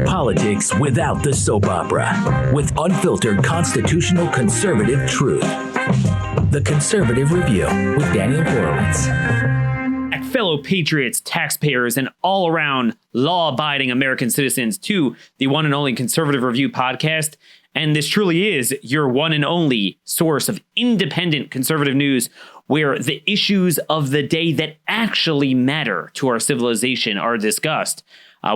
Politics without the soap opera, with unfiltered constitutional conservative truth. The Conservative Review with Daniel Horowitz. Fellow patriots, taxpayers, and all-around law-abiding American citizens to the one and only Conservative Review podcast. And this truly is your one and only source of independent conservative news, where the issues of the day that actually matter to our civilization are discussed.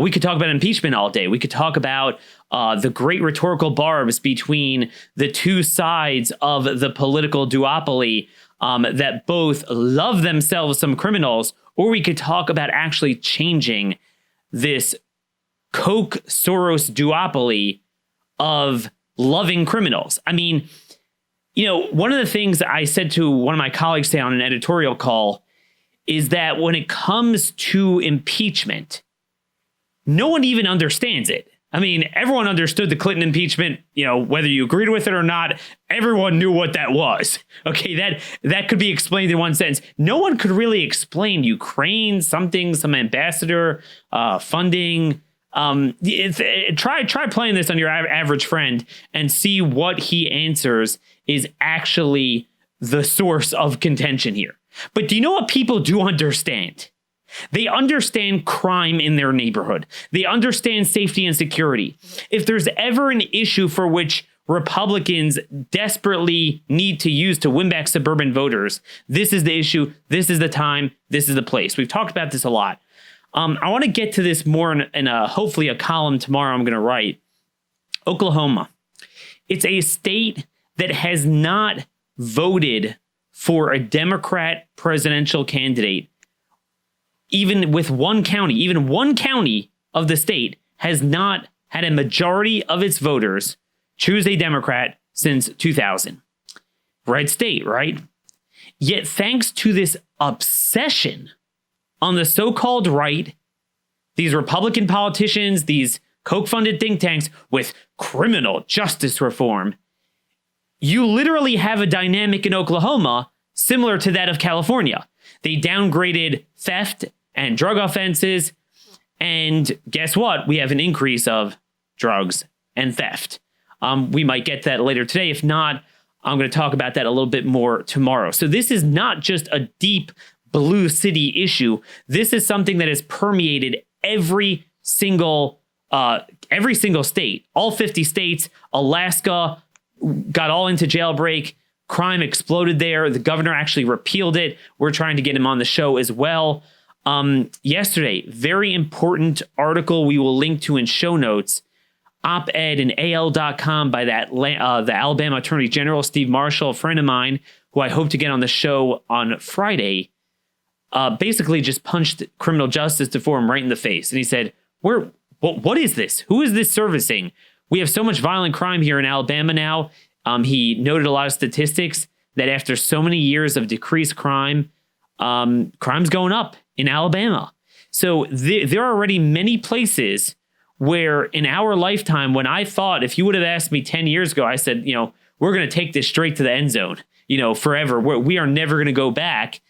We could talk about impeachment all day. We could talk about the great rhetorical barbs between the two sides of the political duopoly that both love themselves some criminals, or we could talk about actually changing this Koch Soros duopoly of loving criminals. I mean, you know, one of the things I said to one of my colleagues today on an editorial call is that when it comes to impeachment, no one even understands it. I mean, everyone understood the Clinton impeachment, you know, whether you agreed with it or not, everyone knew what that was. Okay, that could be explained in one sentence. No one could really explain Ukraine, some ambassador, funding. Try playing this on your average friend and see what he answers is actually the source of contention here. But do you know what people do understand? They understand crime in their neighborhood. They understand safety and security. If there's ever an issue for which Republicans desperately need to use to win back suburban voters, this is the issue. This is the time. This is the place. We've talked about this a lot. I want to get to this more in hopefully a column tomorrow I'm going to write. Oklahoma. It's a state that has not voted for a Democrat presidential candidate. Even with one county of the state has not had a majority of its voters choose a Democrat since 2000. Red state, right? Yet thanks to this obsession on the so-called right, these Republican politicians, these Koch-funded think tanks with criminal justice reform, you literally have a dynamic in Oklahoma similar to that of California. They downgraded theft and drug offenses. And guess what? We have an increase of drugs and theft. We might get to that later today. If not, I'm going to talk about that a little bit more tomorrow. So this is not just a deep blue city issue. This is something that has permeated every single state, all 50 states. Alaska got all into jailbreak. Crime exploded there. The governor actually repealed it. We're trying to get him on the show as well. Yesterday, very important article we will link to in show notes, op-ed in AL.com by the Alabama Attorney General, Steve Marshall, a friend of mine, who I hope to get on the show on Friday, basically just punched criminal justice DEform right in the face. And he said, what is this? Who is this servicing? We have so much violent crime here in Alabama now. He noted a lot of statistics that after so many years of decreased crime, crime's going up in Alabama. So there are already many places where in our lifetime, when I thought, if you would have asked me 10 years ago, I said, you know, we're going to take this straight to the end zone, you know, forever. We are never going to go back,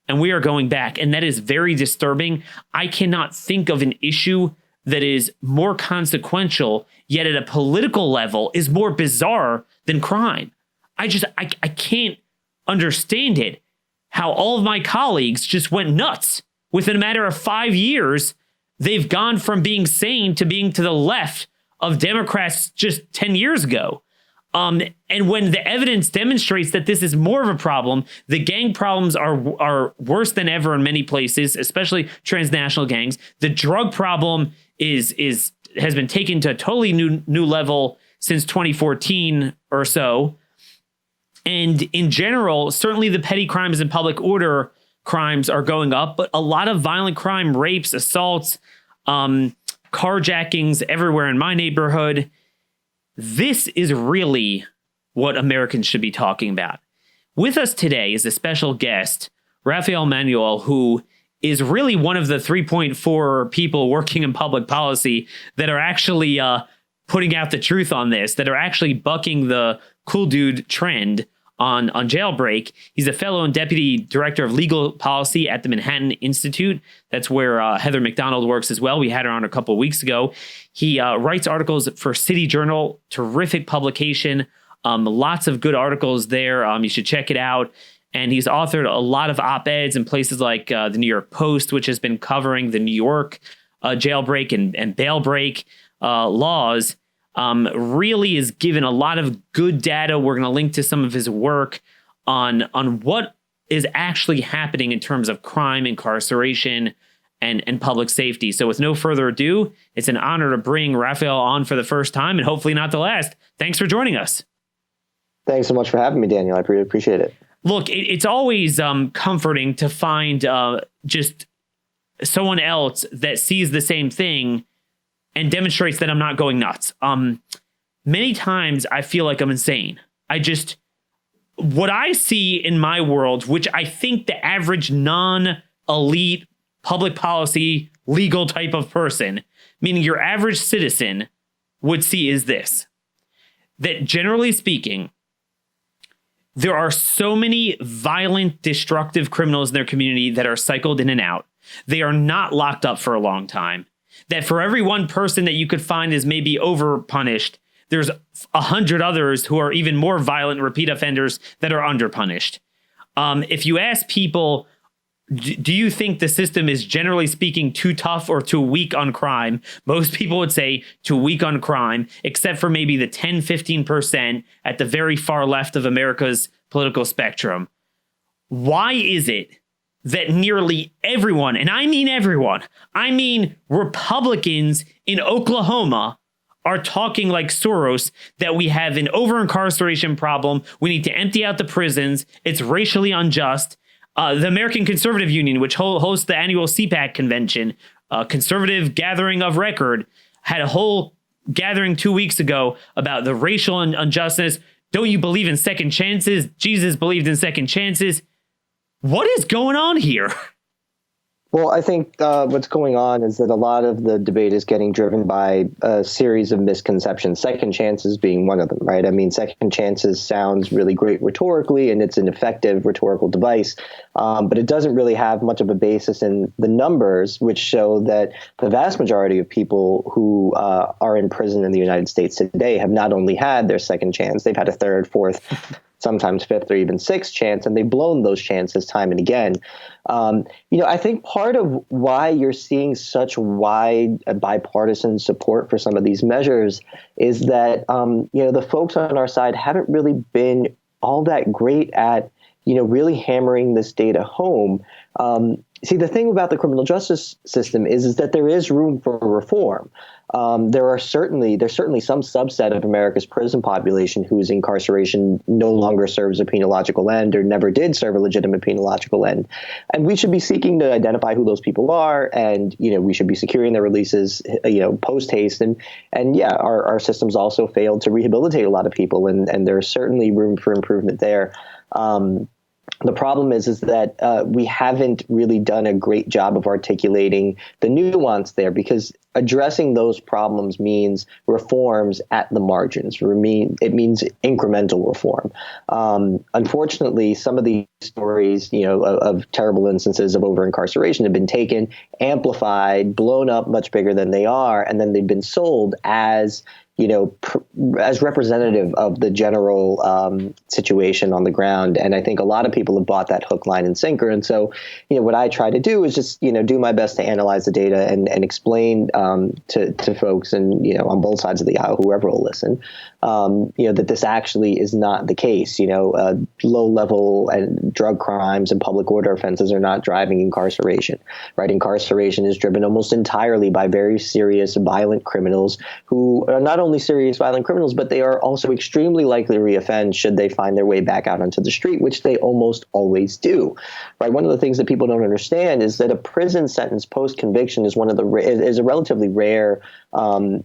and we are going back. And that is very disturbing. I cannot think of an issue that is more consequential, yet at a political level is more bizarre than crime. I can't understand it, how all of my colleagues just went nuts. Within a matter of 5 years, they've gone from being sane to being to the left of Democrats just 10 years ago. And when the evidence demonstrates that this is more of a problem, the gang problems are worse than ever in many places, especially transnational gangs. The drug problem has been taken to a totally new level since 2014 or so. And in general, certainly the petty crimes and public order crimes are going up, but a lot of violent crime, rapes, assaults, carjackings everywhere in my neighborhood. This is really what Americans should be talking about. With us today is a special guest, Rafael Manuel, who is really one of the 3.4 people working in public policy that are actually putting out the truth on this, that are actually bucking the cool dude trend on Jailbreak. He's a fellow and deputy director of legal policy at the Manhattan Institute. That's where Heather McDonald works as well. We had her on a couple of weeks ago. He writes articles for City Journal, terrific publication. Lots of good articles there. You should check it out. And he's authored a lot of op-eds in places like the New York Post, which has been covering the New York jailbreak and bail break laws. Really is given a lot of good data. We're going to link to some of his work on what is actually happening in terms of crime, incarceration, and public safety. So with no further ado, it's an honor to bring Raphael on for the first time and hopefully not the last. Thanks for joining us. Thanks so much for having me, Daniel. I really appreciate it. Look, it's always comforting to find just someone else that sees the same thing and demonstrates that I'm not going nuts. Many times I feel like I'm insane. What I see in my world, which I think the average non-elite public policy legal type of person, meaning your average citizen, would see is this: that generally speaking, there are so many violent, destructive criminals in their community that are cycled in and out. They are not locked up for a long time. That for every one person that you could find is maybe overpunished, there's 100 others who are even more violent repeat offenders that are underpunished. If you ask people, do you think the system is generally speaking too tough or too weak on crime? Most people would say too weak on crime, except for maybe the 10, 15% at the very far left of America's political spectrum. Why is it that nearly everyone, and I mean everyone, I mean Republicans in Oklahoma, are talking like Soros that we have an over-incarceration problem, we need to empty out the prisons, it's racially unjust? The American Conservative Union, which hosts the annual CPAC convention, conservative gathering of record, had a whole gathering 2 weeks ago about the racial injustice. Don't you believe in second chances? Jesus believed in second chances. What is going on here? Well, I think what's going on is that a lot of the debate is getting driven by a series of misconceptions, second chances being one of them, right? I mean, second chances sounds really great rhetorically, and it's an effective rhetorical device, but it doesn't really have much of a basis in the numbers, which show that the vast majority of people who are in prison in the United States today have not only had their second chance, they've had a third, fourth, sometimes fifth or even sixth chance, and they've blown those chances time and again. I think part of why you're seeing such wide bipartisan support for some of these measures is that, the folks on our side haven't really been all that great at, really hammering this data home. See, the thing about the criminal justice system is that there is room for reform. There's certainly some subset of America's prison population whose incarceration no longer serves a penological end or never did serve a legitimate penological end. And we should be seeking to identify who those people are. And, we should be securing their releases, post haste. And yeah, our systems also failed to rehabilitate a lot of people. And there's certainly room for improvement there. The problem is that we haven't really done a great job of articulating the nuance there, because addressing those problems means reforms at the margins. It means incremental reform. Unfortunately, some of these stories, of terrible instances of over-incarceration have been taken, amplified, blown up much bigger than they are, and then they've been sold as as representative of the general situation on the ground. And I think a lot of people have bought that hook, line, and sinker. And so, what I try to do is just, do my best to analyze the data and explain to folks and, on both sides of the aisle, whoever will listen, that this actually is not the case. Low level and drug crimes and public order offenses are not driving incarceration, right? Incarceration is driven almost entirely by very serious violent criminals who are not only serious violent criminals, but they are also extremely likely to reoffend should they find their way back out onto the street, which they almost always do, right? One of the things that people don't understand is that a prison sentence post-conviction is is a relatively rare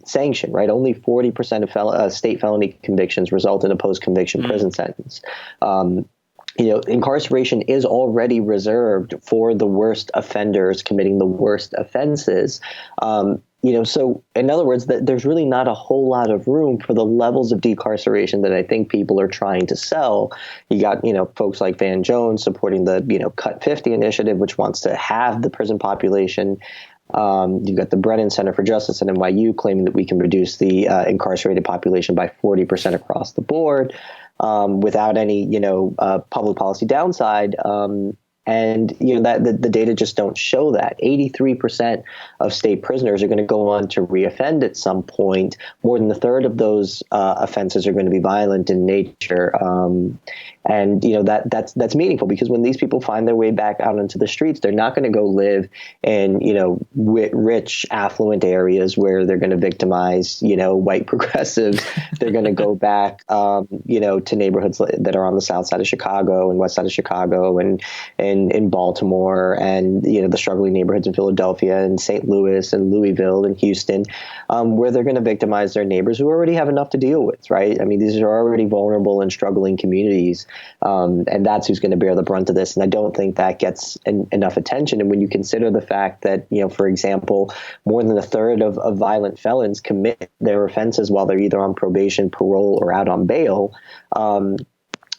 sanction, right? Only 40% of state felony convictions result in a post-conviction prison sentence. Incarceration is already reserved for the worst offenders committing the worst offenses. So in other words, that there's really not a whole lot of room for the levels of decarceration that I think people are trying to sell. You got, folks like Van Jones supporting the, Cut 50 initiative, which wants to halve the prison population. You've got the Brennan Center for Justice at NYU claiming that we can reduce the incarcerated population by 40% across the board without any, public policy downside. And that the data just don't show that. 83% of state prisoners are going to go on to reoffend at some point. More than a third of those offenses are going to be violent in nature. And that's meaningful, because when these people find their way back out into the streets, they're not going to go live in rich, affluent areas where they're going to victimize white progressives. They're going to go back to neighborhoods that are on the south side of Chicago and west side of Chicago and in Baltimore and the struggling neighborhoods in Philadelphia and St. Louis and Louisville and Houston, where they're going to victimize their neighbors who already have enough to deal with. Right? I mean, these are already vulnerable and struggling communities. And that's who's going to bear the brunt of this. And I don't think that gets enough attention. And when you consider the fact that, for example, more than a third of violent felons commit their offenses while they're either on probation, parole, or out on bail,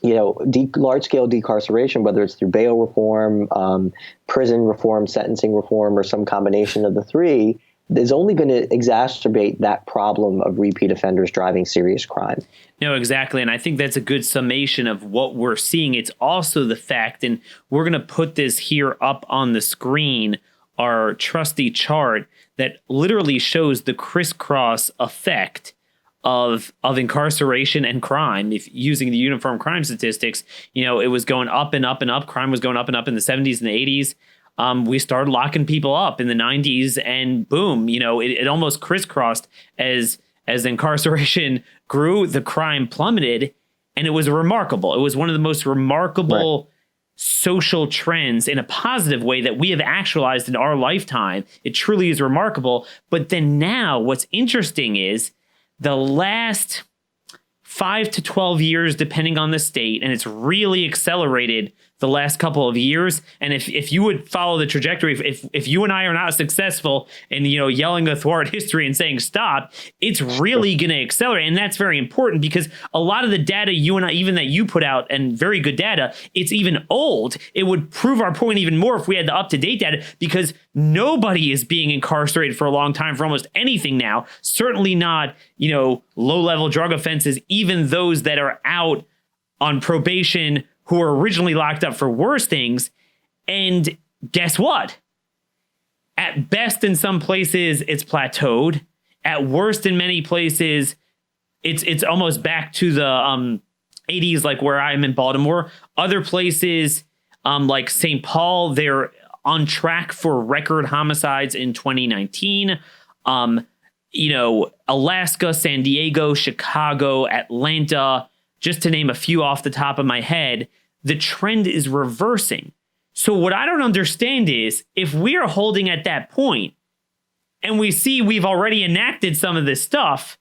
large-scale decarceration, whether it's through bail reform, prison reform, sentencing reform, or some combination of the three, is only going to exacerbate that problem of repeat offenders driving serious crime. No, exactly. And I think that's a good summation of what we're seeing. It's also the fact, and we're going to put this here up on the screen, our trusty chart that literally shows the crisscross effect of incarceration and crime. If using the uniform crime statistics, it was going up and up and up. Crime was going up and up in the 70s and the 80s. We started locking people up in the 90s, and boom, it almost crisscrossed as incarceration grew, the crime plummeted, and it was remarkable. It was one of the most remarkable social trends in a positive way that we have actualized in our lifetime. It truly is remarkable. But then now what's interesting is the last 5 to 12 years, depending on the state, and it's really accelerated the last couple of years. And if you would follow the trajectory, if you and I are not successful in yelling athwart history and saying stop, it's really going to accelerate. And that's very important, because a lot of the data you and I, even that you put out, and very good data, it's even old. It would prove our point even more if we had the up-to-date data, because nobody is being incarcerated for a long time for almost anything now. Certainly not, low-level drug offenses, even those that are out on probation who were originally locked up for worse things. And guess what? At best, in some places, it's plateaued. At worst, in many places, it's almost back to the 80s, like where I'm in Baltimore. Other places, like St. Paul, they're on track for record homicides in 2019. Alaska, San Diego, Chicago, Atlanta, just to name a few off the top of my head, the trend is reversing. So what I don't understand is, if we are holding at that point and we see we've already enacted some of this stuff,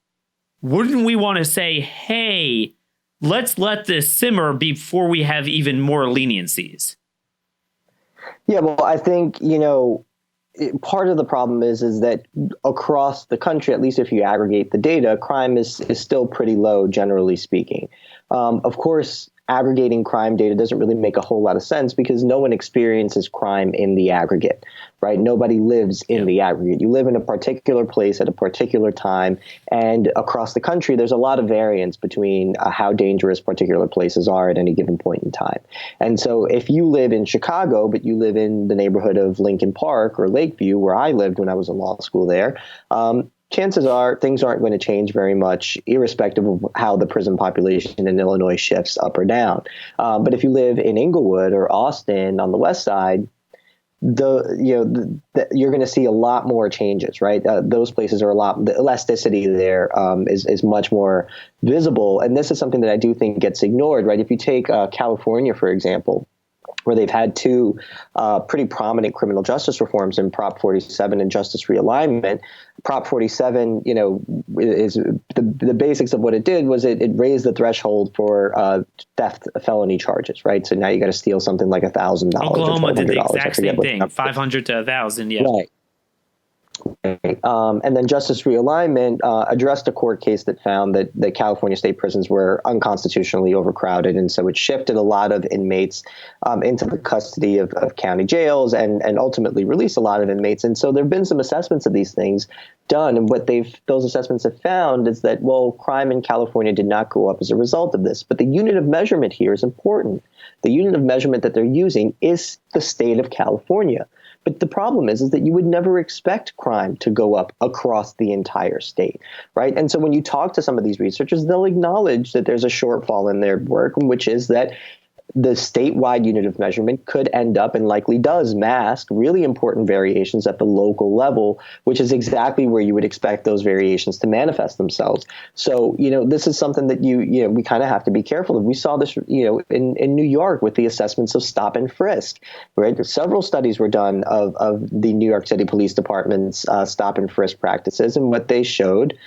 wouldn't we want to say, hey, let's let this simmer before we have even more leniencies? Yeah, well, I think, part of the problem is that across the country, at least if you aggregate the data, crime is still pretty low, generally speaking. Of course, aggregating crime data doesn't really make a whole lot of sense, because no one experiences crime in the aggregate, right? Nobody lives in the aggregate. You live in a particular place at a particular time, and across the country, there's a lot of variance between how dangerous particular places are at any given point in time. And so if you live in Chicago, but you live in the neighborhood of Lincoln Park or Lakeview, where I lived when I was in law school there, chances are things aren't going to change very much, irrespective of how the prison population in Illinois shifts up or down. But if you live in Inglewood or Austin on the west side, you're going to see a lot more changes, right? Those places are the elasticity there is much more visible. And this is something that I do think gets ignored, right? If you take California, for example, where they've had two pretty prominent criminal justice reforms in Prop 47 and Justice Realignment. Prop 47, is the basics of what it did was it raised the threshold for theft felony charges, right? So now you got to steal something like $1,000. Oklahoma did the exact same thing, 500 to 1,000, yeah. Right. And then Justice Realignment addressed a court case that found that California state prisons were unconstitutionally overcrowded. And so it shifted a lot of inmates into the custody of county jails and ultimately released a lot of inmates. And so there have been some assessments of these things done. And what those assessments have found is that, well, crime in California did not go up as a result of this. But the unit of measurement here is important. The unit of measurement that they're using is the state of California. But the problem is that you would never expect crime to go up across the entire state, right? And so when you talk to some of these researchers, they'll acknowledge that there's a shortfall in their work, which is that the statewide unit of measurement could end up and likely does mask really important variations at the local level, which is exactly where you would expect those variations to manifest themselves. So, this is something that we kind of have to be careful of. We saw this, in New York with the assessments of stop and frisk, right? Several studies were done of the New York City Police Department's stop and frisk practices, and what they showed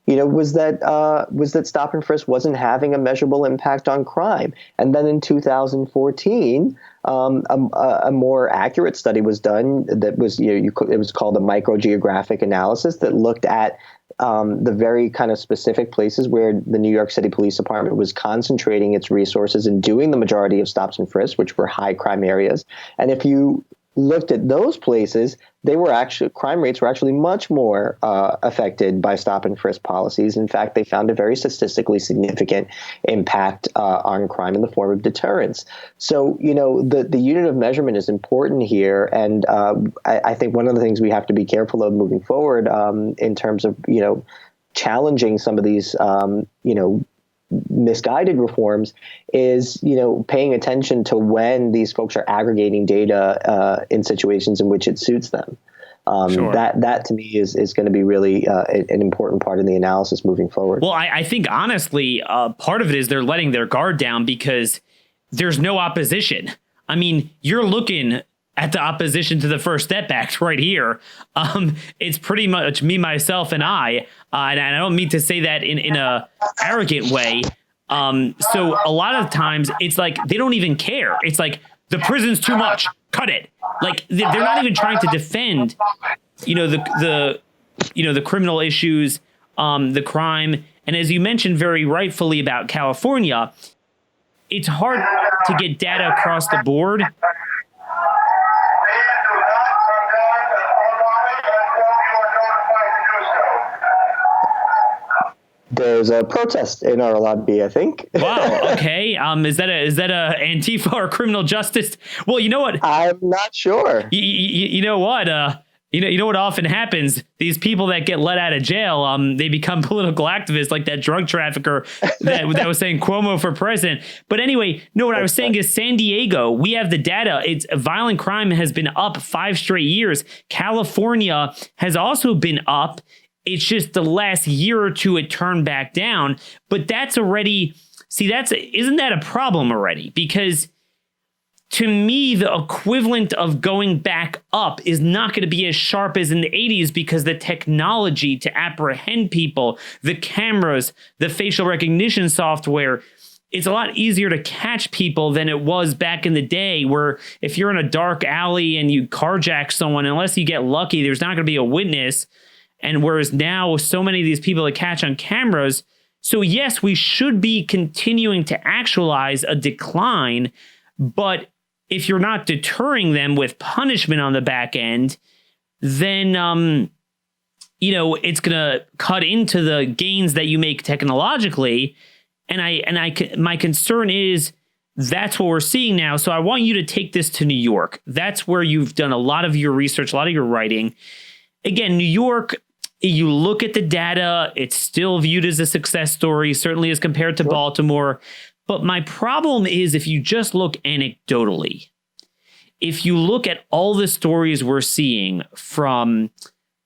was that stop and frisk wasn't having a measurable impact on crime. And then in 2014, a more accurate study was done that was, it was called a microgeographic analysis that looked at the very kind of specific places where the New York City Police Department was concentrating its resources and doing the majority of stops and frisks, which were high crime areas. And if you looked at those places, crime rates were actually much more affected by stop and frisk policies. In fact, they found a very statistically significant impact on crime in the form of deterrence. So, the unit of measurement is important here. And I think one of the things we have to be careful of moving forward in terms of, challenging some of these, misguided reforms is, paying attention to when these folks are aggregating data in situations in which it suits them. Sure. That to me is going to be really an important part in the analysis moving forward. Well, I think honestly, part of it is they're letting their guard down because there's no opposition. I mean, you're looking at the opposition to the First Step Act right here. It's pretty much me, myself, and I. And I don't mean to say that in a arrogant way. So a lot of times it's like they don't even care. It's like the prison's too much. Cut it. Like they're not even trying to defend, the criminal issues, the crime. And as you mentioned very rightfully about California, it's hard to get data across the board. There's a protest in our lobby, I think. Wow. Okay. Is that a Antifa or criminal justice? Well, you know what? I'm not sure. You know what? You know what often happens? These people that get let out of jail, they become political activists, like that drug trafficker that was saying Cuomo for president. But anyway, no. What I was saying is San Diego. We have the data. It's violent crime has been up 5 straight years. California has also been up. It's just the last year or two it turned back down. But that's already, isn't that a problem already? Because to me, the equivalent of going back up is not going to be as sharp as in the 80s because the technology to apprehend people, the cameras, the facial recognition software, it's a lot easier to catch people than it was back in the day where if you're in a dark alley and you carjack someone, unless you get lucky, there's not going to be a witness. And whereas now so many of these people that catch on cameras. So yes, we should be continuing to actualize a decline. But if you're not deterring them with punishment on the back end, then, it's going to cut into the gains that you make technologically. And my concern is that's what we're seeing now. So I want you to take this to New York. That's where you've done a lot of your research, a lot of your writing. Again, New York, you look at the data, it's still viewed as a success story, certainly as compared to Baltimore. But my problem is if you just look anecdotally, if you look at all the stories we're seeing from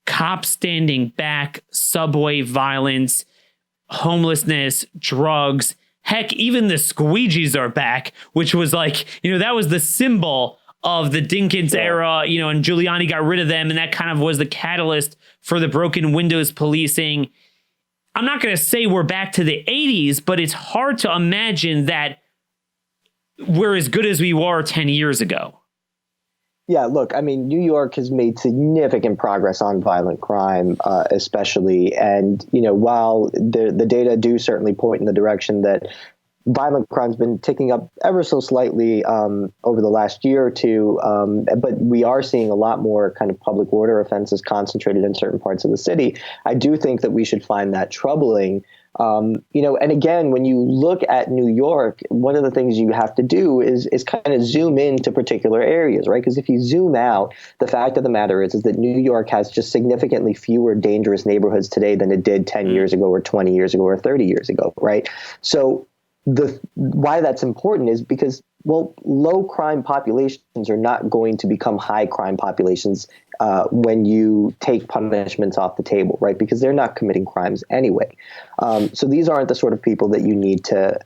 cops standing back, subway violence, homelessness, drugs, heck, even the squeegees are back, which was like, that was the symbol of the Dinkins era, and Giuliani got rid of them. And that kind of was the catalyst for the broken windows policing. I'm not going to say we're back to the 80s, but it's hard to imagine that we're as good as we were 10 years ago. Yeah, look, I mean, New York has made significant progress on violent crime, especially. And, while the data do certainly point in the direction that violent crime's been ticking up ever so slightly over the last year or two, but we are seeing a lot more kind of public order offenses concentrated in certain parts of the city. I do think that we should find that troubling. And again, when you look at New York, one of the things you have to do is kind of zoom into particular areas, right? Because if you zoom out, the fact of the matter is that New York has just significantly fewer dangerous neighborhoods today than it did 10 years ago or 20 years ago or 30 years ago, right? So why that's important is because, well, low crime populations are not going to become high crime populations when you take punishments off the table, right? Because they're not committing crimes anyway. So these aren't the sort of people that you need to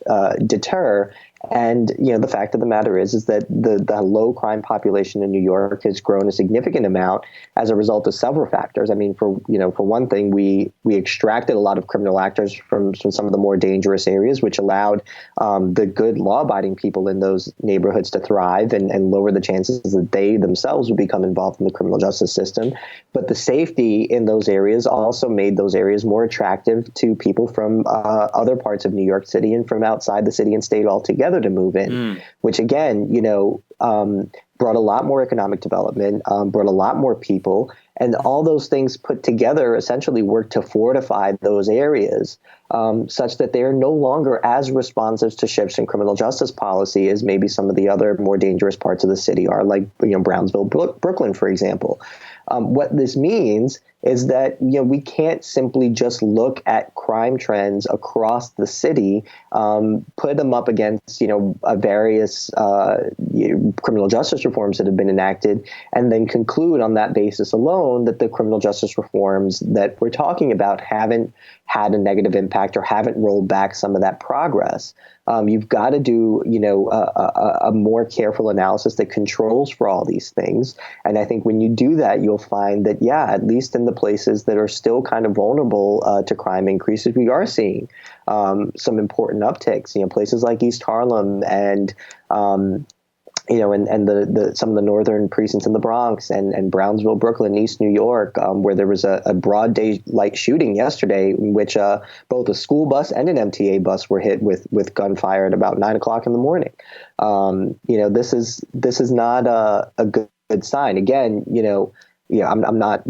deter. And, the fact of the matter is that the low crime population in New York has grown a significant amount as a result of several factors. I mean, for one thing, we extracted a lot of criminal actors from some of the more dangerous areas, which allowed the good law-abiding people in those neighborhoods to thrive and lower the chances that they themselves would become involved in the criminal justice system. But the safety in those areas also made those areas more attractive to people from other parts of New York City and from outside the city and state altogether to move in, which again, brought a lot more economic development, brought a lot more people, and all those things put together essentially work to fortify those areas such that they are no longer as responsive to shifts in criminal justice policy as maybe some of the other more dangerous parts of the city are, like Brownsville, Brooklyn, for example. What this means is that we can't simply just look at crime trends across the city, put them up against various criminal justice reforms that have been enacted, and then conclude on that basis alone that the criminal justice reforms that we're talking about haven't had a negative impact or haven't rolled back some of that progress. You've got to do, a more careful analysis that controls for all these things. And I think when you do that, you'll find that, at least in the places that are still kind of vulnerable to crime increases, we are seeing some important upticks. Places like East Harlem and the some of the northern precincts in the Bronx and Brownsville, Brooklyn, East New York, where there was a broad daylight shooting yesterday in which both a school bus and an MTA bus were hit with gunfire at about 9 o'clock in the morning. This is not a good sign. Again, I'm not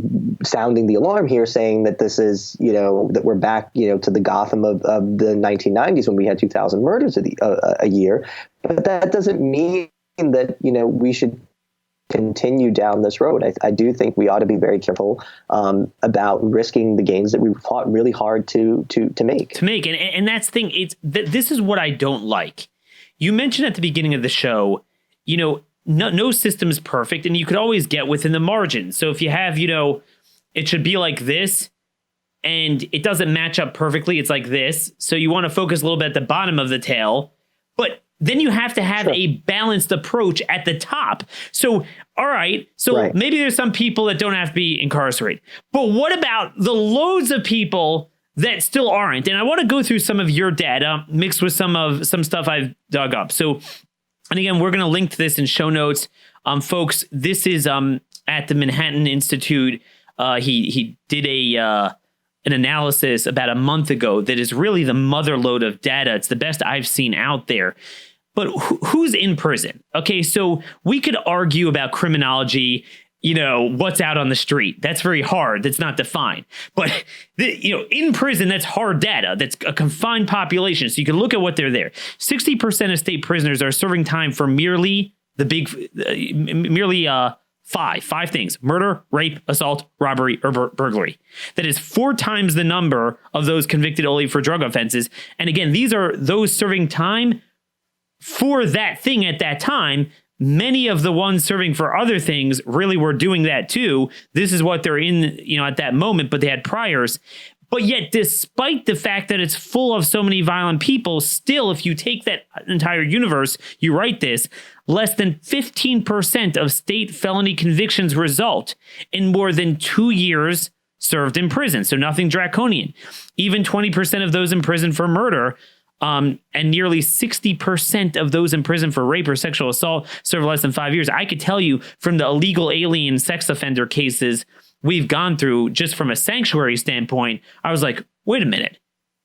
sounding the alarm here saying that this is, that we're back, to the Gotham of the 1990s when we had 2,000 murders a year, but that doesn't mean that we should continue down this road. I do think we ought to be very careful about risking the gains that we've fought really hard to make. And that's the thing. This is what I don't like. You mentioned at the beginning of the show, no system is perfect, and you could always get within the margin. So if you have, it should be like this, and it doesn't match up perfectly, it's like this. So you want to focus a little bit at the bottom of the tail, but then you have to have a balanced approach at the top. So, all right. So maybe there's some people that don't have to be incarcerated. But what about the loads of people that still aren't? And I want to go through some of your data mixed with some stuff I've dug up. So, and again, we're going to link to this in show notes. Folks, this is at the Manhattan Institute. He did an analysis about a month ago that is really the mother lode of data. It's the best I've seen out there. But who's in prison? Okay, so we could argue about criminology, what's out on the street. That's very hard. That's not defined. But, in prison, that's hard data. That's a confined population. So you can look at what they're there. 60% of state prisoners are serving time for merely five things: murder, rape, assault, robbery, or burglary. That is 4 times the number of those convicted only for drug offenses. And again, these are those serving time for that thing at that time. Many of the ones serving for other things really were doing that too. This is what they're in, at that moment, but they had priors. But yet, despite the fact that it's full of so many violent people, still, if you take that entire universe, you write this, less than 15% of state felony convictions result in more than 2 years served in prison. So nothing draconian. Even 20% of those in prison for murder And nearly 60% of those in prison for rape or sexual assault serve less than 5 years. I could tell you from the illegal alien sex offender cases we've gone through, just from a sanctuary standpoint, I was like, wait a minute.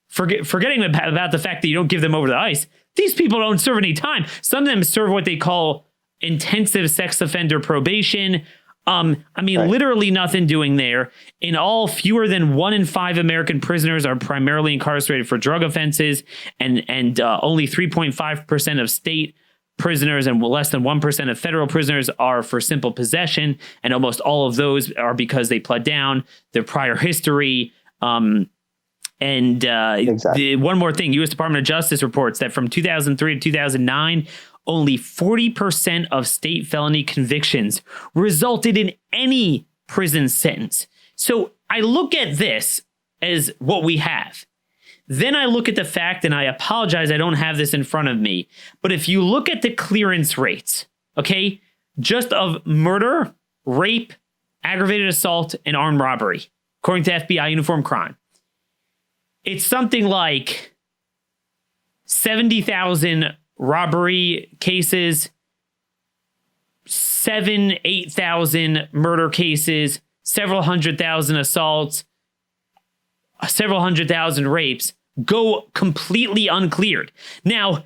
Forgetting about the fact that you don't give them over the ice, these people don't serve any time. Some of them serve what they call intensive sex offender probation. Literally nothing doing there. In all, fewer than 1 in 5 American prisoners are primarily incarcerated for drug offenses, and only 3.5% of state prisoners and less than 1% of federal prisoners are for simple possession, and almost all of those are because they pled down their prior history. Exactly. One more thing, U.S. Department of Justice reports that from 2003 to 2009, only 40% of state felony convictions resulted in any prison sentence. So I look at this as what we have. Then I look at the fact, and I apologize, I don't have this in front of me, but if you look at the clearance rates, okay, just of murder, rape, aggravated assault, and armed robbery, according to FBI uniform crime, it's something like 70,000 robbery cases, 8,000 murder cases, several 100,000 assaults, several 100,000 rapes go completely uncleared. Now,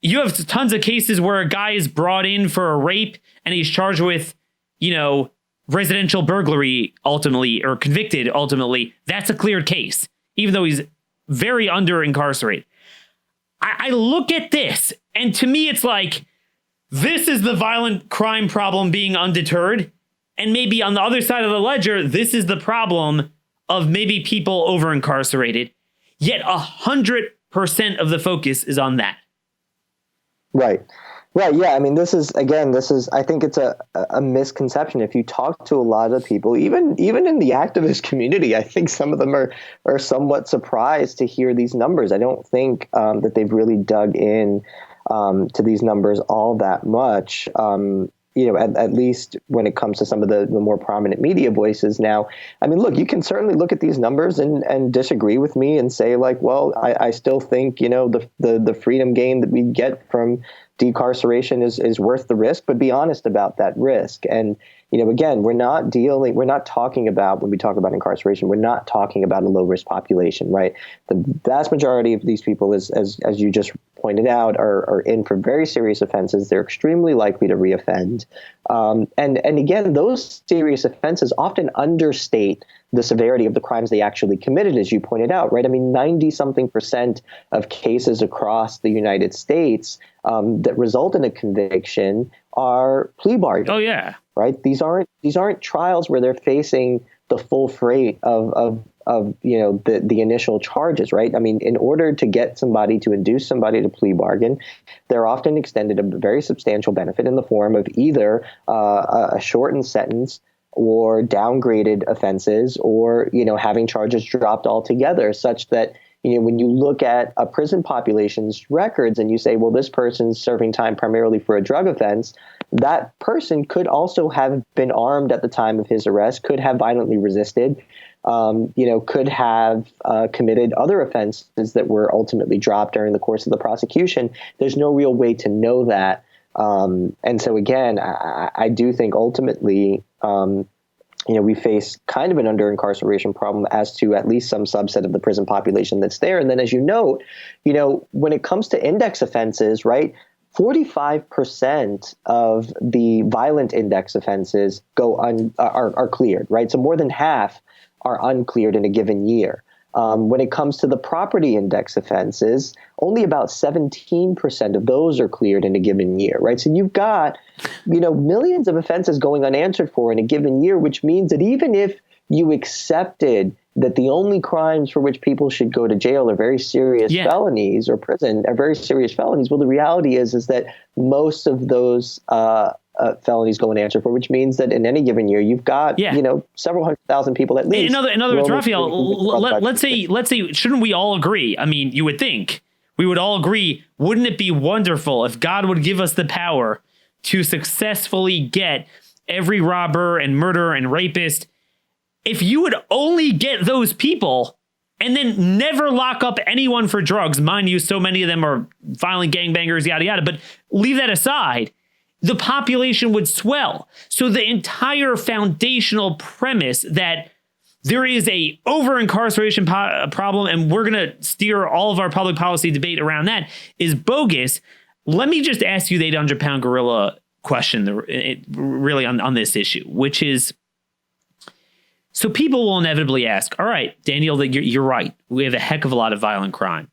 you have tons of cases where a guy is brought in for a rape and he's charged with, residential burglary ultimately, or convicted ultimately. That's a cleared case, even though he's very under-incarcerated. I look at this, and to me, it's like, this is the violent crime problem being undeterred. And maybe on the other side of the ledger, this is the problem of maybe people over-incarcerated. Yet 100% of the focus is on that. Right. Yeah. I mean, I think it's a misconception. If you talk to a lot of people, even in the activist community, I think some of them are somewhat surprised to hear these numbers. I don't think that they've really dug in to these numbers all that much. At least when it comes to some of the more prominent media voices now. I mean, look, you can certainly look at these numbers and disagree with me and say, like, well, I still think, the freedom gain that we get from decarceration is worth the risk, but be honest about that risk. And, again, we're not talking about, when we talk about incarceration, we're not talking about a low risk population, right? The vast majority of these people, as you just pointed out, are in for very serious offenses. They're extremely likely to reoffend. And again, those serious offenses often understate the severity of the crimes they actually committed, as you pointed out, right? I mean, 90-something% of cases across the United States that result in a conviction are plea bargains. Oh, yeah. Right? These aren't trials where they're facing the full freight of the initial charges, right? I mean, in order to get somebody, to induce somebody to plea bargain, they're often extended a very substantial benefit in the form of either a shortened sentence or downgraded offenses, or, having charges dropped altogether, such that, when you look at a prison population's records and you say, well, this person's serving time primarily for a drug offense, that person could also have been armed at the time of his arrest, could have violently resisted, could have committed other offenses that were ultimately dropped during the course of the prosecution. There's no real way to know that. And so, again, I do think ultimately, we face kind of an under-incarceration problem as to at least some subset of the prison population that's there. And then, as you note, when it comes to index offenses, right, 45% of the violent index offenses are cleared, right? So more than half are uncleared in a given year. When it comes to the property index offenses, only about 17% of those are cleared in a given year, right? So you've got, millions of offenses going unanswered for in a given year, which means that even if you accepted that the only crimes for which people should go to jail are very serious felonies, or prison are very serious felonies, well, the reality is that most of those felonies go unanswered for, which means that in any given year you've got several 100,000 people at least. In other words, Raphael, let's say, shouldn't we all agree? I mean, you would think we would all agree. Wouldn't it be wonderful if God would give us the power to successfully get every robber and murderer and rapist? If you would only get those people, and then never lock up anyone for drugs. Mind you, so many of them are violent gangbangers, yada, yada. But leave that aside, the population would swell. So the entire foundational premise that there is a over-incarceration problem and we're going to steer all of our public policy debate around that is bogus. Let me just ask you the 800-pound gorilla question really on this issue, which is, so people will inevitably ask, all right, Daniel, you're right. We have a heck of a lot of violent crime.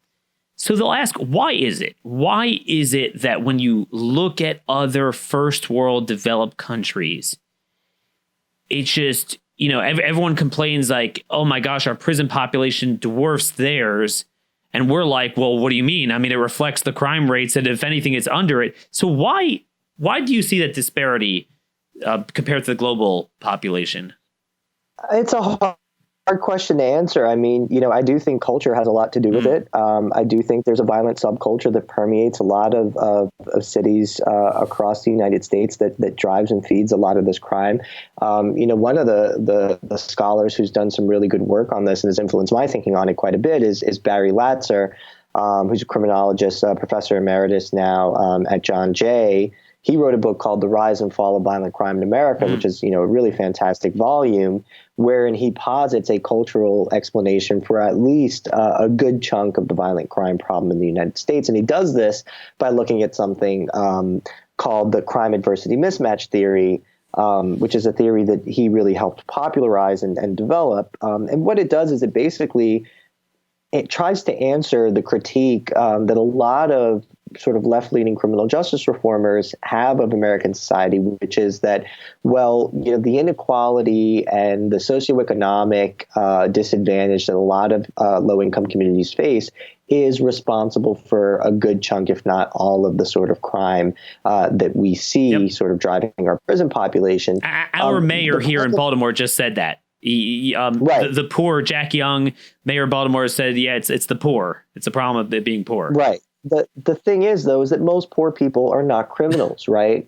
So they'll ask, why is it? Why is it that when you look at other first world developed countries, it's just, everyone complains like, oh my gosh, our prison population dwarfs theirs. And we're like, well, what do you mean? I mean, it reflects the crime rates, and if anything, it's under it. So why do you see that disparity compared to the global population? It's a hard question to answer. I mean, I do think culture has a lot to do with it. I do think there's a violent subculture that permeates a lot of cities across the United States that drives and feeds a lot of this crime. One of the scholars who's done some really good work on this and has influenced my thinking on it quite a bit is Barry Latzer, who's a criminologist, professor emeritus now at John Jay. He wrote a book called The Rise and Fall of Violent Crime in America, which is, a really fantastic volume, wherein he posits a cultural explanation for at least a good chunk of the violent crime problem in the United States. And he does this by looking at something called the crime adversity mismatch theory, which is a theory that he really helped popularize and develop. And what it does is it tries to answer the critique that a lot of sort of left-leaning criminal justice reformers have of American society, which is that, well, the inequality and the socioeconomic disadvantage that a lot of low-income communities face is responsible for a good chunk, if not all, of the sort of crime that we see sort of driving our prison population. Our mayor here in Baltimore just said that. Right. The poor, Jack Young, mayor of Baltimore, said, yeah, it's the poor. It's a problem of it being poor. Right. The thing is, though, is that most poor people are not criminals, right?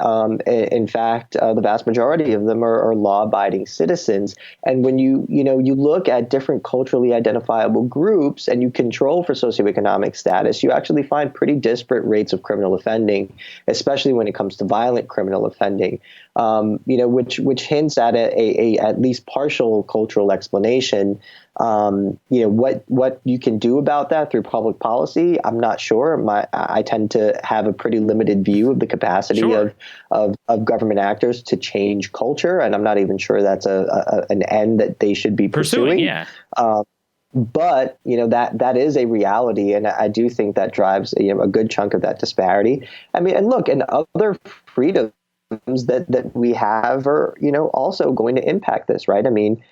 In fact, the vast majority of them are law-abiding citizens. And when you look at different culturally identifiable groups and you control for socioeconomic status, you actually find pretty disparate rates of criminal offending, especially when it comes to violent criminal offending. Which hints at a at least partial cultural explanation. What you can do about that through public policy, I'm not sure. I tend to have a pretty limited view of the capacity of government actors to change culture, and I'm not even sure that's an end that they should be pursuing. Yeah. But that is a reality, and I do think that drives a good chunk of that disparity. I mean, and look, and other freedoms that we have are also going to impact this, right? I mean,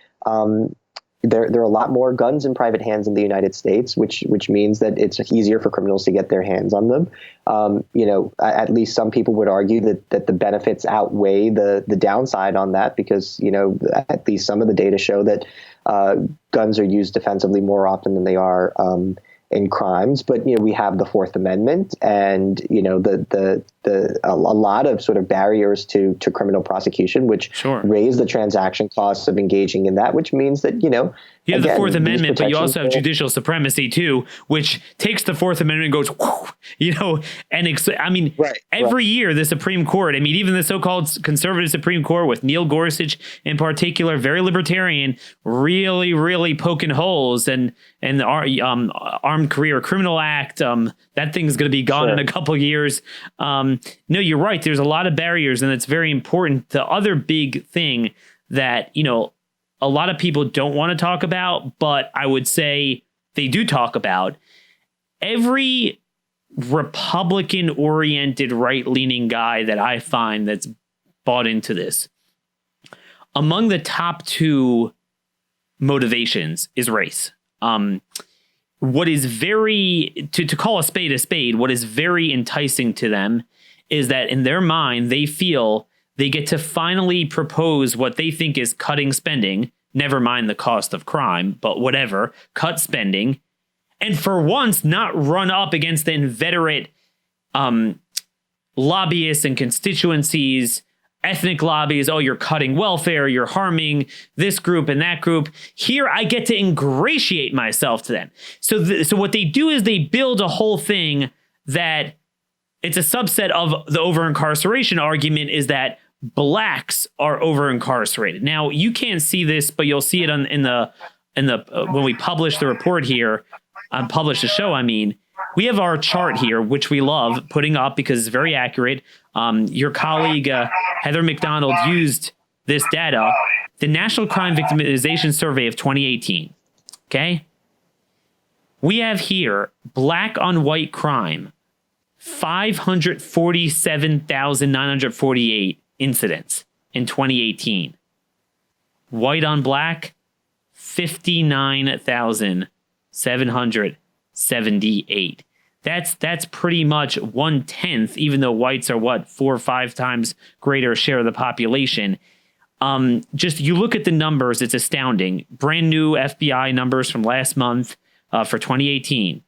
there are a lot more guns in private hands in the United States, which means that it's easier for criminals to get their hands on them. At least some people would argue that the benefits outweigh the downside on that, because at least some of the data show that guns are used defensively more often than they are in crimes. But we have the Fourth Amendment, and a lot of sort of barriers to criminal prosecution, which raise the transaction costs of engaging in that, which means that you have the Fourth Amendment, but you also have judicial supremacy too, which takes the Fourth Amendment and goes, every year the Supreme Court, even the so-called conservative Supreme Court with Neil Gorsuch in particular, very libertarian, really, really poking holes, and the Armed Career Criminal Act, that thing's going to be gone in a couple years. No, you're right. There's a lot of barriers, and it's very important. The other big thing that, a lot of people don't want to talk about, but I would say they do talk about, every Republican-oriented right-leaning guy that I find that's bought into this, among the top two motivations is race. What is very, to call a spade, what is very enticing to them is that in their mind, they feel they get to finally propose what they think is cutting spending, never mind the cost of crime, but whatever, cut spending, and for once not run up against the inveterate lobbyists and constituencies ethnic lobbies, oh, you're cutting welfare, you're harming this group and that group. Here, I get to ingratiate myself to them. So what they do is they build a whole thing that it's a subset of the over-incarceration argument, is that blacks are over-incarcerated. Now, you can't see this, but you'll see it in the when we publish the report here, publish the show, I mean, we have our chart here, which we love putting up because it's very accurate. Your colleague, Heather McDonald, used this data, the National Crime Victimization Survey of 2018. Okay. We have here black on white crime, 547,948 incidents in 2018. White on black, 59,778. That's pretty much 1/10, even though whites are 4 or 5 times greater share of the population. Just you look at the numbers, it's astounding. Brand new FBI numbers from last month for 2018.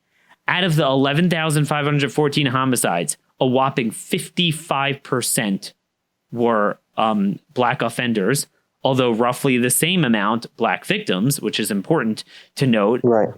Out of the 11,514 homicides, a whopping 55% were black offenders, although roughly the same amount black victims, which is important to note. Right.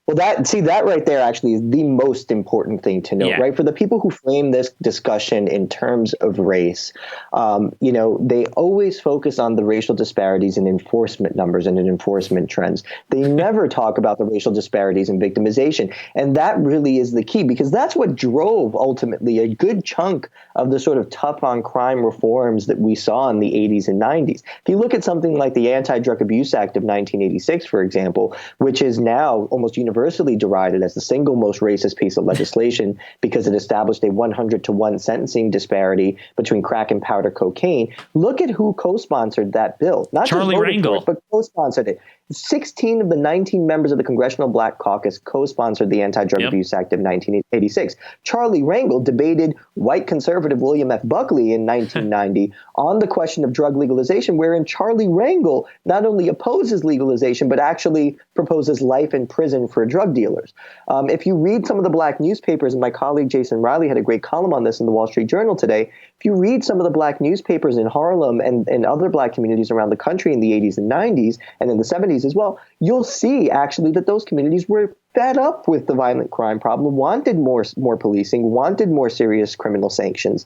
Well, that right there actually is the most important thing to note, right? For the people who frame this discussion in terms of race, they always focus on the racial disparities in enforcement numbers and in enforcement trends. They never talk about the racial disparities in victimization. And that really is the key, because that's what drove ultimately a good chunk of the sort of tough on crime reforms that we saw in the 80s and 90s. If you look at something like the Anti-Drug Abuse Act of 1986, for example, which is now almost universally derided as the single most racist piece of legislation because it established a 100-to-1 sentencing disparity between crack and powder cocaine. Look at who co-sponsored that bill. Not Charlie just voted for Rangel, it, but co-sponsored it. 16 of the 19 members of the Congressional Black Caucus co-sponsored the Anti-Drug Abuse Act of 1986. Charlie Rangel debated white conservative William F. Buckley in 1990 on the question of drug legalization, wherein Charlie Rangel not only opposes legalization, but actually proposes life in prison for drug dealers. If you read some of the black newspapers, and my colleague Jason Riley had a great column on this in the Wall Street Journal today, if you read some of the black newspapers in Harlem and other black communities around the country in the 80s and 90s and in the 70s as well, you'll see actually that those communities were fed up with the violent crime problem, wanted more policing, wanted more serious criminal sanctions,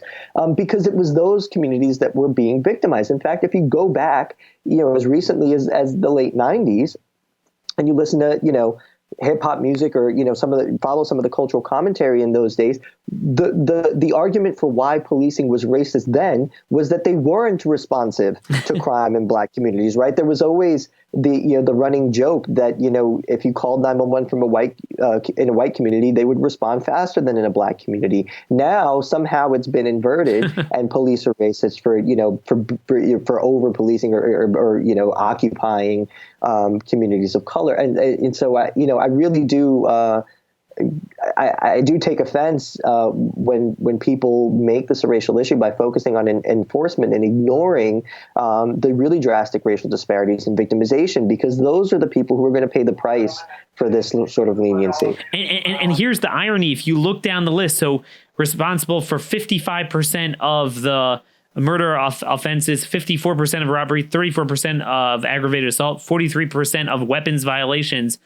because it was those communities that were being victimized. In fact, if you go back, as recently as the late 90s, and you listen to, hip hop music or, follow some of the cultural commentary in those days, the argument for why policing was racist then was that they weren't responsive to crime in black communities, right? There was always the running joke that, if you called 911 from in a white community, they would respond faster than in a black community. Now, somehow it's been inverted and police are racist for over policing or occupying communities of color. And so, I really do, I do take offense when people make this a racial issue by focusing on enforcement and ignoring the really drastic racial disparities in victimization, because those are the people who are going to pay the price for this sort of leniency. And here's the irony. If you look down the list, so responsible for 55% of the murder offenses, 54% of robbery, 34% of aggravated assault, 43% of weapons violations,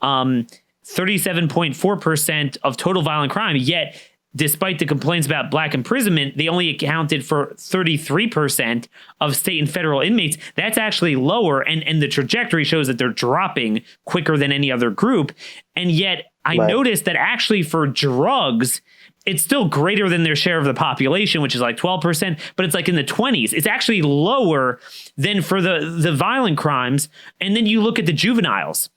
37.4% of total violent crime. Yet, despite the complaints about black imprisonment, they only accounted for 33% of state and federal inmates. That's actually lower, and the trajectory shows that they're dropping quicker than any other group. And yet, I noticed that actually for drugs, it's still greater than their share of the population, which is like 12%, but it's like in the 20s. It's actually lower than for the violent crimes. And then you look at the juveniles.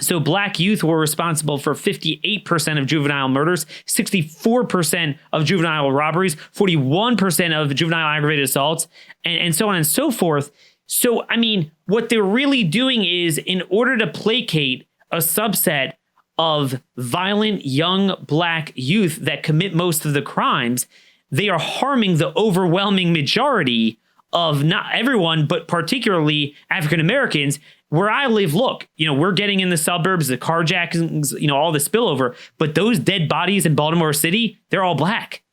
So black youth were responsible for 58% of juvenile murders, 64% of juvenile robberies, 41% of juvenile aggravated assaults, and so on and so forth. So, I mean, what they're really doing is, in order to placate a subset of violent young black youth that commit most of the crimes, they are harming the overwhelming majority of not everyone, but particularly African Americans. Where I live, look, we're getting in the suburbs, the carjackings, all the spillover, but those dead bodies in Baltimore City, they're all black.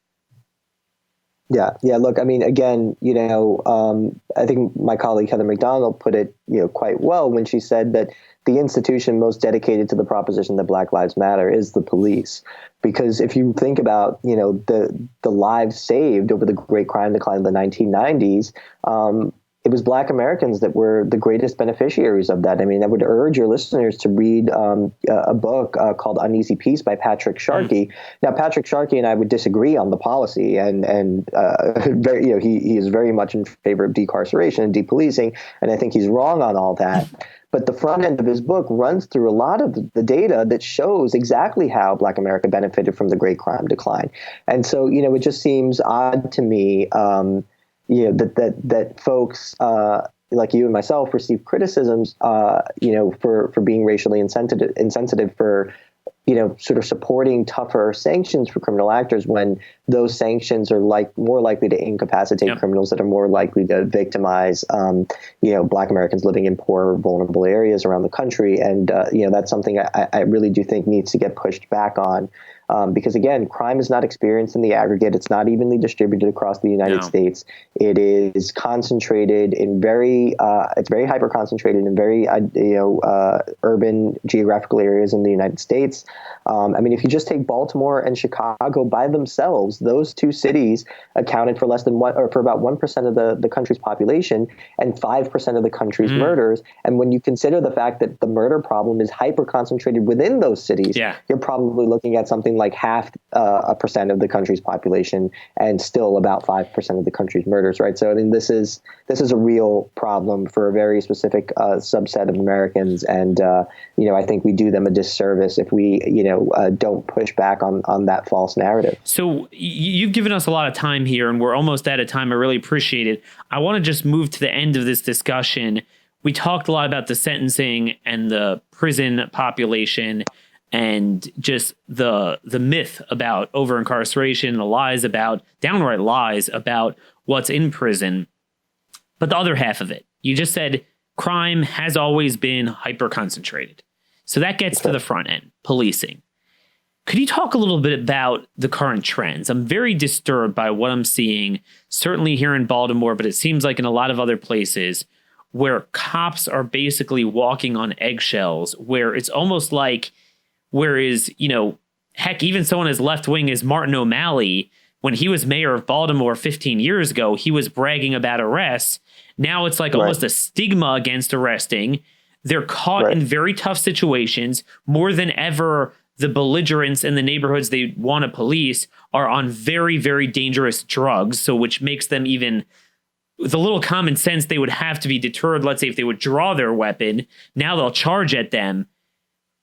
Yeah. Look, I mean, again, I think my colleague Heather McDonald put it, quite well when she said that the institution most dedicated to the proposition that Black Lives Matter is the police. Because if you think about, the lives saved over the great crime decline of the 1990s, it was Black Americans that were the greatest beneficiaries of that. I mean, I would urge your listeners to read a book called Uneasy Peace by Patrick Sharkey. Now, Patrick Sharkey and I would disagree on the policy, and very, he is very much in favor of decarceration and depolicing, and I think he's wrong on all that. But the front end of his book runs through a lot of the data that shows exactly how Black America benefited from the great crime decline. And so, it just seems odd to me that folks like you and myself receive criticisms, for being racially insensitive for, sort of supporting tougher sanctions for criminal actors when those sanctions are more likely to incapacitate criminals that are more likely to victimize, Black Americans living in poor, vulnerable areas around the country. And, that's something I really do think needs to get pushed back on. Because again, crime is not experienced in the aggregate. It's not evenly distributed across the United States. It is concentrated in it's very hyper concentrated in very, urban geographical areas in the United States. I mean, if you just take Baltimore and Chicago by themselves, those two cities accounted for for about 1% of the country's population and 5% of the country's murders. And when you consider the fact that the murder problem is hyper concentrated within those cities, you're probably looking at something like half a percent of the country's population and still about 5% of the country's murders, right? So I mean, this is a real problem for a very specific subset of Americans, and I think we do them a disservice if we don't push back on that false narrative. So you've given us a lot of time here, and we're almost out of time. I really appreciate it. I want to just move to the end of this discussion. We talked a lot about the sentencing and the prison population, and just the myth about over-incarceration, downright lies about what's in prison. But the other half of it, you just said crime has always been hyper-concentrated. So that gets to the front end, policing. Could you talk a little bit about the current trends? I'm very disturbed by what I'm seeing, certainly here in Baltimore, but it seems like in a lot of other places where cops are basically walking on eggshells, where it's almost like, whereas, heck, even someone as left-wing as Martin O'Malley, when he was mayor of Baltimore 15 years ago, he was bragging about arrests. Now it's like almost a stigma against arresting. They're caught in very tough situations. More than ever, the belligerents in the neighborhoods they want to police are on very, very dangerous drugs, so which makes them even... the little common sense they would have to be deterred, let's say, if they would draw their weapon, now they'll charge at them.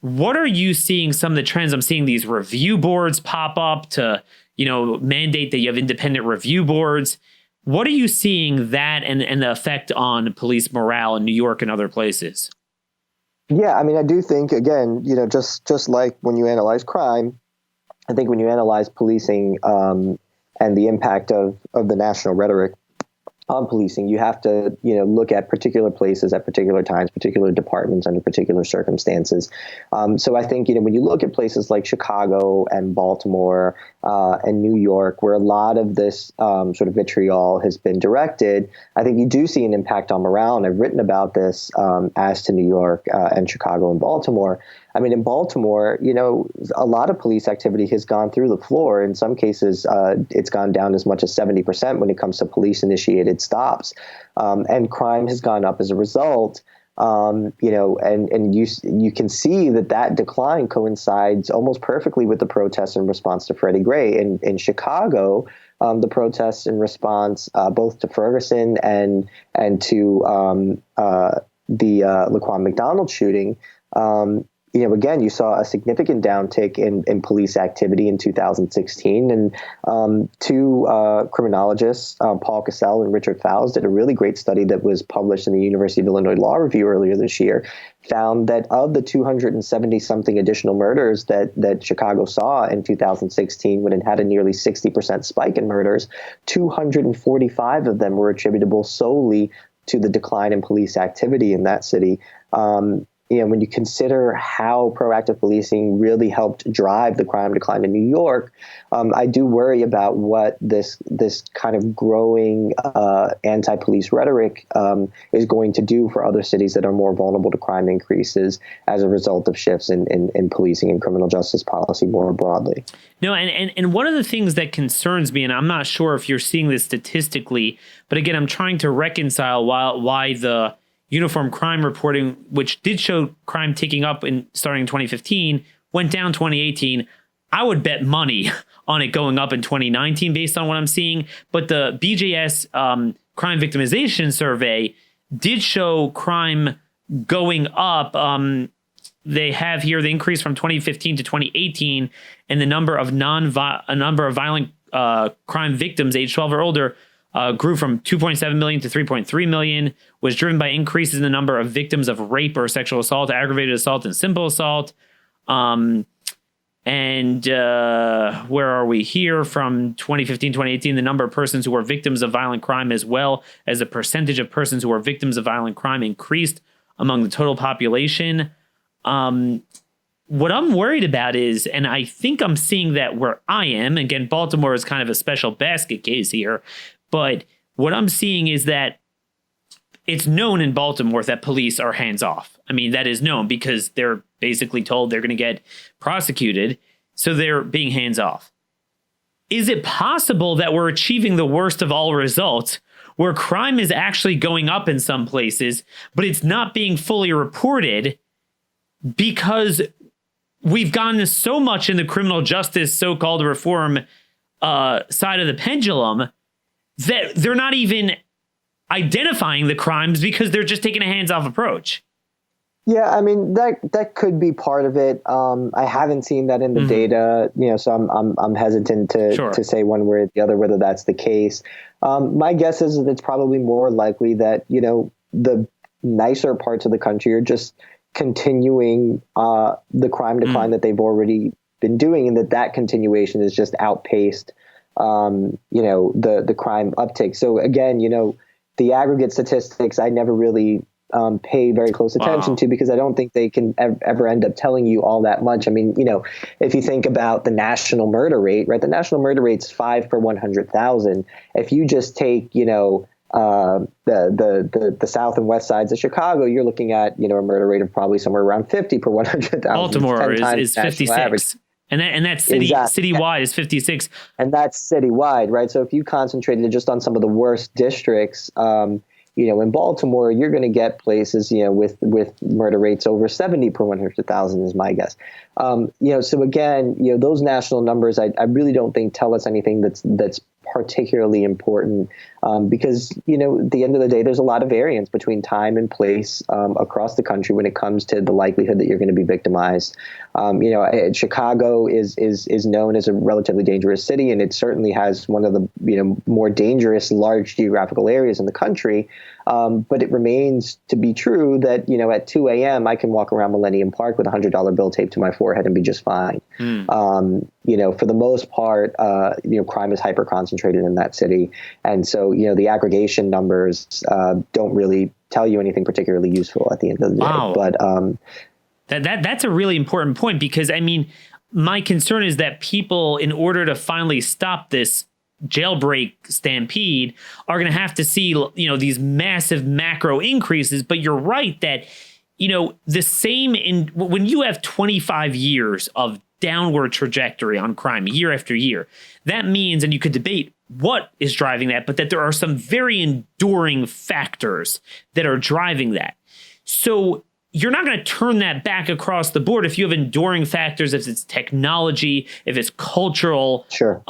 What are you seeing some of the trends? I'm seeing these review boards pop up to, mandate that you have independent review boards. What are you seeing that and the effect on police morale in New York and other places? Yeah, I mean, I do think, again, just like when you analyze crime, I think when you analyze policing and the impact of the national rhetoric on policing, you have to, look at particular places at particular times, particular departments under particular circumstances. So I think, when you look at places like Chicago and Baltimore and New York, where a lot of this sort of vitriol has been directed, I think you do see an impact on morale. And I've written about this as to New York and Chicago and Baltimore. I mean, in Baltimore, a lot of police activity has gone through the floor. In some cases, it's gone down as much as 70% when it comes to police-initiated stops. And crime has gone up as a result. And you can see that decline coincides almost perfectly with the protests in response to Freddie Gray. In Chicago, the protests in response both to Ferguson and to the Laquan McDonald shooting, again, you saw a significant downtick in police activity in 2016. And two criminologists, Paul Cassell and Richard Fowles, did a really great study that was published in the University of Illinois Law Review earlier this year, found that of the 270-something additional murders that Chicago saw in 2016, when it had a nearly 60% spike in murders, 245 of them were attributable solely to the decline in police activity in that city. when you consider how proactive policing really helped drive the crime decline in New York, I do worry about what this kind of growing anti-police rhetoric is going to do for other cities that are more vulnerable to crime increases as a result of shifts in policing and criminal justice policy more broadly. No, and one of the things that concerns me, and I'm not sure if you're seeing this statistically, but again, I'm trying to reconcile why the uniform crime reporting, which did show crime ticking up starting in 2015, went down 2018. I would bet money on it going up in 2019 based on what I'm seeing. But the BJS crime victimization survey did show crime going up. They have here the increase from 2015 to 2018, and the number of violent crime victims age 12 or older grew from 2.7 million to 3.3 million, was driven by increases in the number of victims of rape or sexual assault, aggravated assault, and simple assault. And where are we here? From 2015, 2018, the number of persons who were victims of violent crime, as well as the percentage of persons who were victims of violent crime, increased among the total population. What I'm worried about is, and I think I'm seeing that where I am, again, Baltimore is kind of a special basket case here, but what I'm seeing is that it's known in Baltimore that police are hands off. I mean, that is known because they're basically told they're going to get prosecuted, so they're being hands off. Is it possible that we're achieving the worst of all results, where crime is actually going up in some places, but it's not being fully reported because we've gone so much in the criminal justice so-called reform side of the pendulum that they're not even identifying the crimes because they're just taking a hands-off approach? Yeah, I mean, that could be part of it. I haven't seen that in the data, so I'm hesitant to say one way or the other whether that's the case. My guess is that it's probably more likely that, the nicer parts of the country are just continuing the crime decline that they've already been doing, and that continuation is just outpaced the crime uptick. So again, the aggregate statistics I never really pay very close attention to, because I don't think they can ever end up telling you all that much. I mean, if you think about the national murder rate, right? The national murder rate's 5 per 100,000. If you just take, the south and west sides of Chicago, you're looking at, a murder rate of probably somewhere around 50 per 100,000. Baltimore is 56. Average. And that's citywide is 56. And that's citywide, right? So if you concentrated just on some of the worst districts, in Baltimore, you're going to get places, with murder rates over 70 per 100,000 is my guess. So again, those national numbers, I really don't think tell us anything that's particularly important, because, at the end of the day, there's a lot of variance between time and place across the country when it comes to the likelihood that you're going to be victimized. Chicago is known as a relatively dangerous city, and it certainly has one of the more dangerous large geographical areas in the country. But it remains to be true that, at 2 a.m. I can walk around Millennium Park with a $100 bill taped to my forehead and be just fine. For the most part, crime is hyper concentrated in that city. And so, the aggregation numbers don't really tell you anything particularly useful at the end of the day. Wow. But that's a really important point, because, I mean, my concern is that people, in order to finally stop this jailbreak stampede, are going to have to see, these massive macro increases. But you're right that, the same when you have 25 years of downward trajectory on crime year after year, that means, and you could debate what is driving that, but that there are some very enduring factors that are driving that. So you're not going to turn that back across the board if you have enduring factors, if it's technology, if it's cultural. Sure.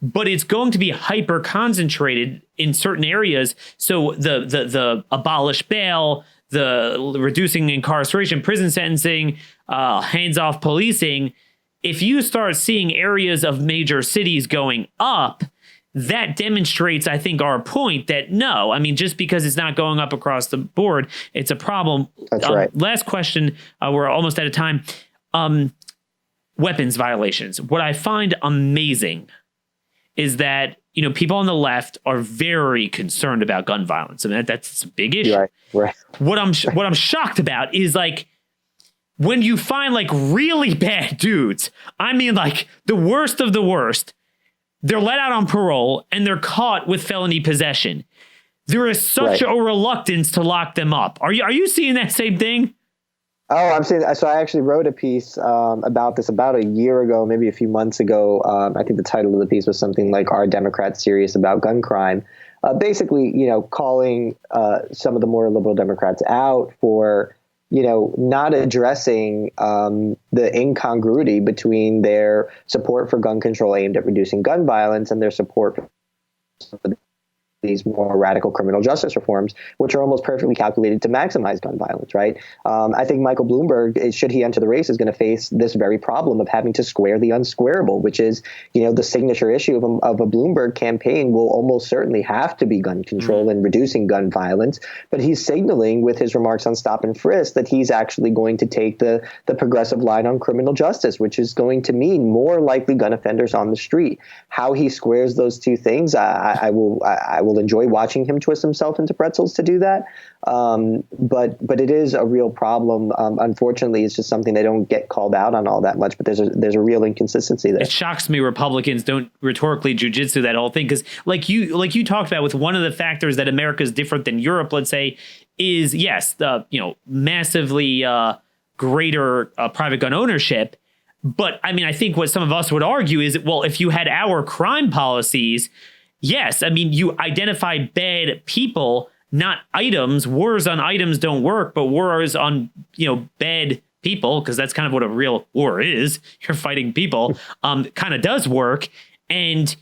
But it's going to be hyper concentrated in certain areas. So the abolish bail, the reducing incarceration, prison sentencing, hands-off policing, if you start seeing areas of major cities going up, that demonstrates, I think, our point that no, I mean, just because it's not going up across the board, it's a problem. That's right. Last question. We're almost out of time. Weapons violations. What I find amazing is that, people on the left are very concerned about gun violence. I mean, that's a big issue. Right. What I'm shocked about is, like, when you find like really bad dudes, I mean like the worst of the worst, they're let out on parole and they're caught with felony possession. There is such a reluctance to lock them up. Are you seeing that same thing? Oh, I'm saying, so I actually wrote a piece about this about a year ago, maybe a few months ago. I think the title of the piece was something like "Are Democrats Serious About Gun Crime?" Basically, calling some of the more liberal Democrats out for, not addressing the incongruity between their support for gun control aimed at reducing gun violence and their support for these more radical criminal justice reforms, which are almost perfectly calculated to maximize gun violence, right? I think Michael Bloomberg, should he enter the race, is going to face this very problem of having to square the unsquareable, which is, the signature issue of a Bloomberg campaign will almost certainly have to be gun control and reducing gun violence. But he's signaling with his remarks on Stop and Frisk that he's actually going to take the progressive line on criminal justice, which is going to mean more likely gun offenders on the street. How he squares those two things, I will enjoy watching him twist himself into pretzels to do that. But it is a real problem. Unfortunately, it's just something they don't get called out on all that much. But there's a real inconsistency there. It shocks me Republicans don't rhetorically jujitsu that whole thing, because like you talked about, with one of the factors that America is different than Europe, let's say, is yes, the massively greater private gun ownership. But I mean, I think what some of us would argue is, well, if you had our crime policies, yes, I mean, you identify bad people, not items. Wars on items don't work, but wars on, bad people, because that's kind of what a real war is. You're fighting people, kind of does work. And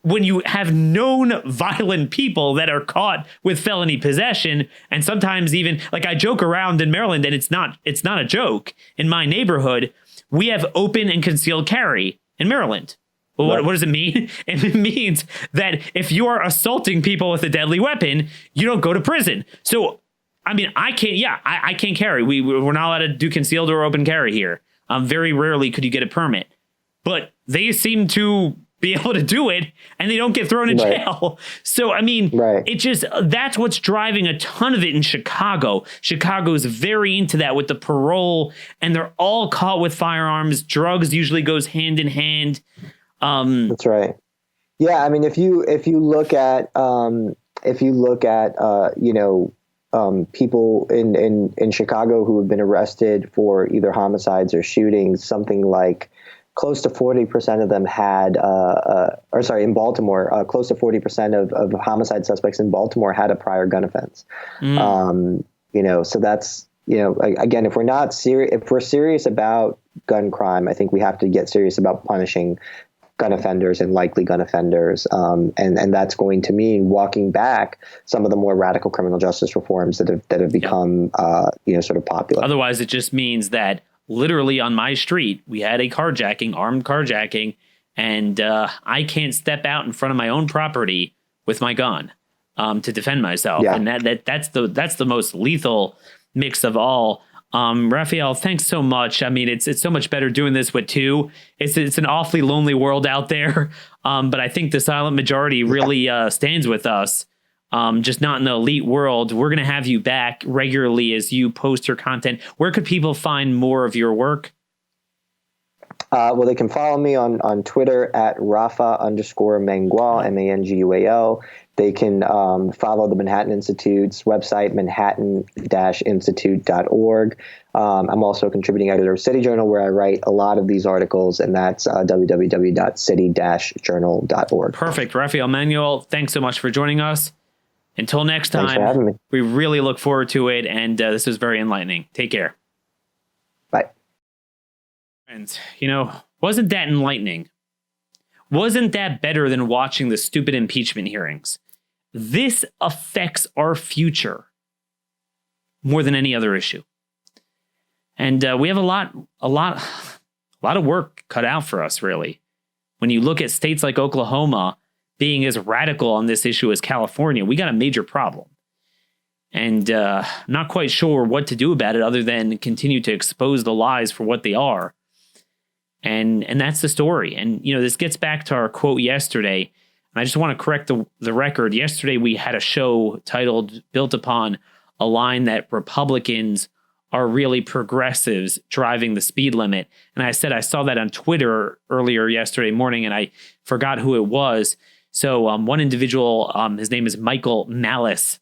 when you have known violent people that are caught with felony possession, and sometimes even, like, I joke around in Maryland, and it's not a joke. In my neighborhood, we have open and concealed carry in Maryland. Well, what does it mean? It means that if you are assaulting people with a deadly weapon, you don't go to prison. So, I mean, I can't carry. We're not allowed to do concealed or open carry here. Very rarely could you get a permit. But they seem to be able to do it, and they don't get thrown in jail. So, I mean, it just, that's what's driving a ton of it in Chicago. Chicago's very into that with the parole, and they're all caught with firearms. Drugs usually goes hand in hand. That's right. Yeah, I mean, if you look at people in Chicago who have been arrested for either homicides or shootings, something like close to 40% of them had, in Baltimore, close to 40% of homicide suspects in Baltimore had a prior gun offense. So that's, again, if we're serious about gun crime, I think we have to get serious about punishing gun offenders and likely gun offenders. And that's going to mean walking back some of the more radical criminal justice reforms that have become, sort of popular. Otherwise, it just means that literally on my street, we had a armed carjacking, and I can't step out in front of my own property with my gun to defend myself. Yeah. And that's the most lethal mix of all. Raphael, thanks so much. I mean, it's so much better doing this with two. It's an awfully lonely world out there. But I think the silent majority really stands with us. Just not in the elite world. We're going to have you back regularly as you post your content. Where could people find more of your work? Well, they can follow me on Twitter at Rafa_Mangual, Mangual. They can follow the Manhattan Institute's website, manhattan-institute.org. I'm also a contributing editor of City Journal, where I write a lot of these articles, and that's www.city-journal.org. Perfect. Raphael Manuel, thanks so much for joining us. Until next time, thanks for having me. We really look forward to it, and this was very enlightening. Take care. Bye. Friends, wasn't that enlightening? Wasn't that better than watching the stupid impeachment hearings? This affects our future more than any other issue. And we have a lot of work cut out for us, really. When you look at states like Oklahoma being as radical on this issue as California, we got a major problem. And not quite sure what to do about it other than continue to expose the lies for what they are. And that's the story. And, this gets back to our quote yesterday. And I just want to correct the record. Yesterday, we had a show titled, built upon a line that Republicans are really progressives driving the speed limit. And I said I saw that on Twitter earlier yesterday morning, and I forgot who it was. So one individual, his name is Michael Malice,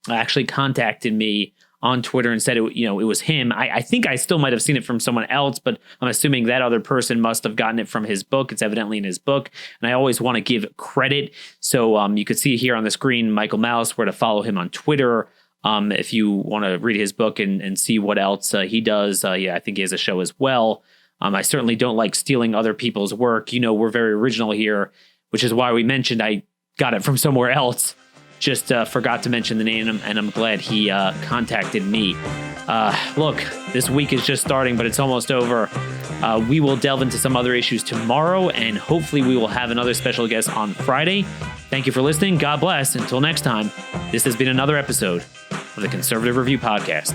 actually contacted me on Twitter and said it was him. I think I still might have seen it from someone else, but I'm assuming that other person must have gotten it from his book. It's evidently in his book, and I always want to give credit. So you could see here on the screen, Michael Malice, where to follow him on Twitter. If you want to read his book and see what else he does. I think he has a show as well. I certainly don't like stealing other people's work. We're very original here, which is why we mentioned I got it from somewhere else. Just forgot to mention the name, and I'm glad he contacted me. Look, this week is just starting, but it's almost over. We will delve into some other issues tomorrow, and hopefully we will have another special guest on Friday. Thank you for listening. God bless. Until next time, this has been another episode of the Conservative Review Podcast.